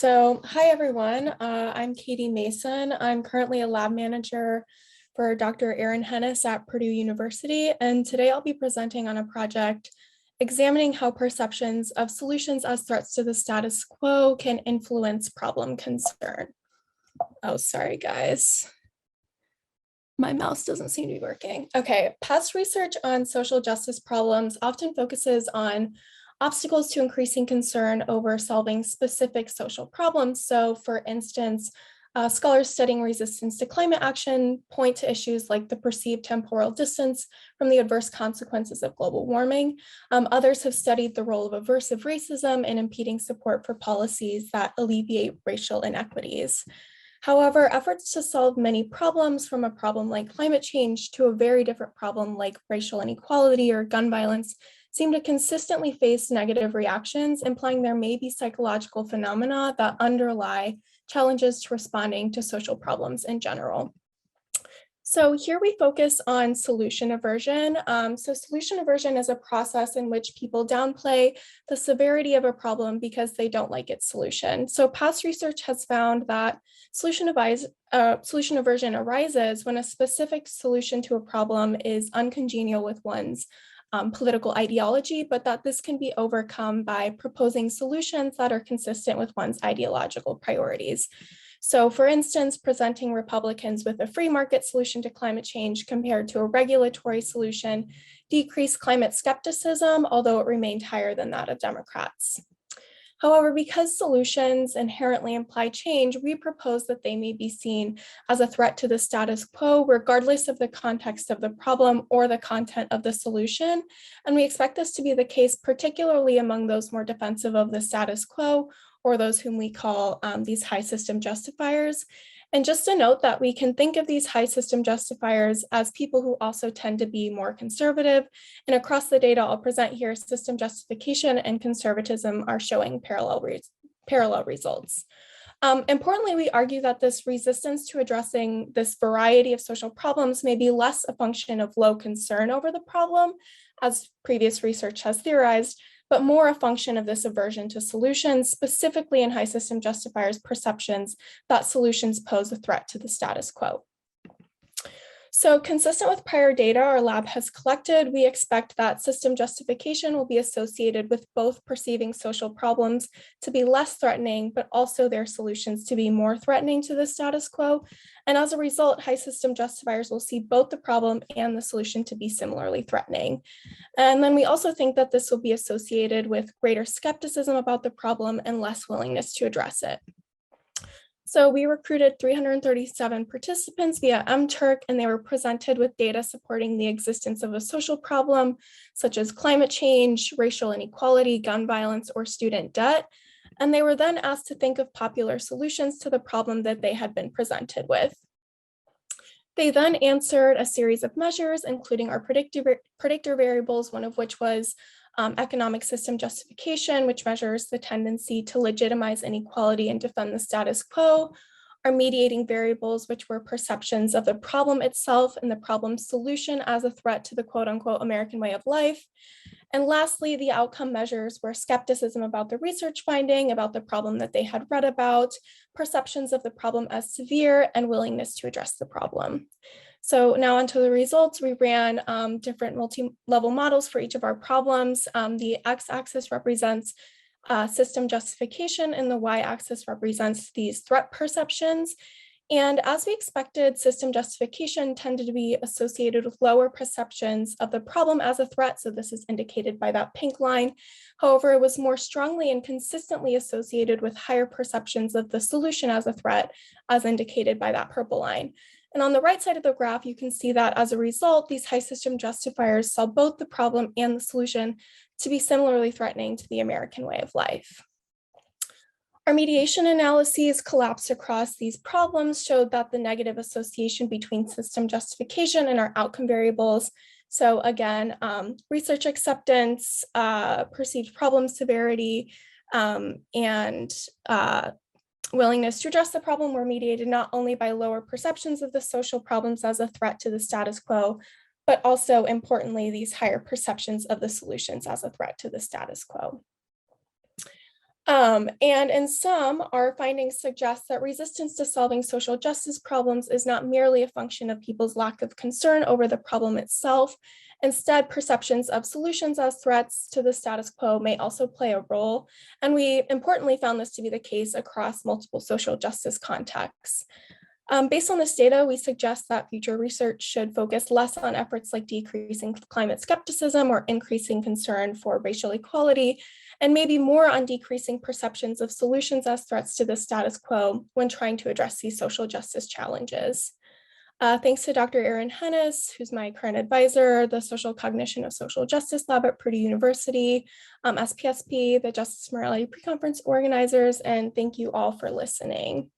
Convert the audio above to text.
Hi everyone, I'm Katherine Mason. I'm currently a lab manager for Dr. Erin Hennes at Purdue University, and today I'll be presenting on a project examining how perceptions of solutions as threats to the status quo can influence problem concern. Oh, sorry guys. My mouse doesn't seem to be working. Okay, past research on social justice problems often focuses on obstacles to increasing concern over solving specific social problems. So for instance, scholars studying resistance to climate action point to issues like the perceived temporal distance from the adverse consequences of global warming. Others have studied the role of aversive racism in impeding support for policies that alleviate racial inequities. However, efforts to solve many problems, from a problem like climate change to a very different problem like racial inequality or gun violence, seem to consistently face negative reactions, implying there may be psychological phenomena that underlie challenges to responding to social problems in general. So here we focus on solution aversion. Solution aversion is a process in which people downplay the severity of a problem because they don't like its solution. So past research has found that solution aversion arises when a specific solution to a problem is uncongenial with one's political ideology, but that this can be overcome by proposing solutions that are consistent with one's ideological priorities. So for instance, presenting Republicans with a free market solution to climate change compared to a regulatory solution decreased climate skepticism, although it remained higher than that of Democrats. However, because solutions inherently imply change, we propose that they may be seen as a threat to the status quo, regardless of the context of the problem or the content of the solution. And we expect this to be the case, particularly among those more defensive of the status quo, or those whom we call these high system justifiers. And just a note that we can think of these high system justifiers as people who also tend to be more conservative. And across the data I'll present here, system justification and conservatism are showing parallel results. Importantly, we argue that this resistance to addressing this variety of social problems may be less a function of low concern over the problem, as previous research has theorized, but more a function of this aversion to solutions, specifically in high system justifiers' perceptions that solutions pose a threat to the status quo. So consistent with prior data our lab has collected, we expect that system justification will be associated with both perceiving social problems to be less threatening, but also their solutions to be more threatening to the status quo. And as a result, high system justifiers will see both the problem and the solution to be similarly threatening. And then we also think that this will be associated with greater skepticism about the problem and less willingness to address it. So we recruited 337 participants via MTurk, and they were presented with data supporting the existence of a social problem, such as climate change, racial inequality, gun violence, or student debt. And they were then asked to think of popular solutions to the problem that they had been presented with. They then answered a series of measures, including our predictor variables, one of which was economic system justification, which measures the tendency to legitimize inequality and defend the status quo, our mediating variables, which were perceptions of the problem itself and the problem solution as a threat to the quote unquote American way of life. And lastly, the outcome measures were skepticism about the research finding, about the problem that they had read about, perceptions of the problem as severe, and willingness to address the problem. So now onto the results. We ran different multi-level models for each of our problems. The x-axis represents system justification and the y-axis represents these threat perceptions. And as we expected, system justification tended to be associated with lower perceptions of the problem as a threat. So this is indicated by that pink line. However, it was more strongly and consistently associated with higher perceptions of the solution as a threat, as indicated by that purple line. And on the right side of the graph, you can see that as a result, these high system justifiers saw both the problem and the solution to be similarly threatening to the American way of life. Our mediation analyses collapsed across these problems showed that the negative association between system justification and our outcome variables. So again, research acceptance, perceived problem severity, and willingness to address the problem were mediated not only by lower perceptions of the social problems as a threat to the status quo, but also importantly, these higher perceptions of the solutions as a threat to the status quo. And in some, our findings suggest that resistance to solving social justice problems is not merely a function of people's lack of concern over the problem itself. Instead, perceptions of solutions as threats to the status quo may also play a role. And we importantly found this to be the case across multiple social justice contexts. Based on this data, we suggest that future research should focus less on efforts like decreasing climate skepticism or increasing concern for racial equality, and maybe more on decreasing perceptions of solutions as threats to the status quo when trying to address these social justice challenges. Thanks to Dr. Erin Hennes, who's my current advisor, the Social Cognition of Social Justice Lab at Purdue University, SPSP, the Justice Morality Preconference organizers, and thank you all for listening.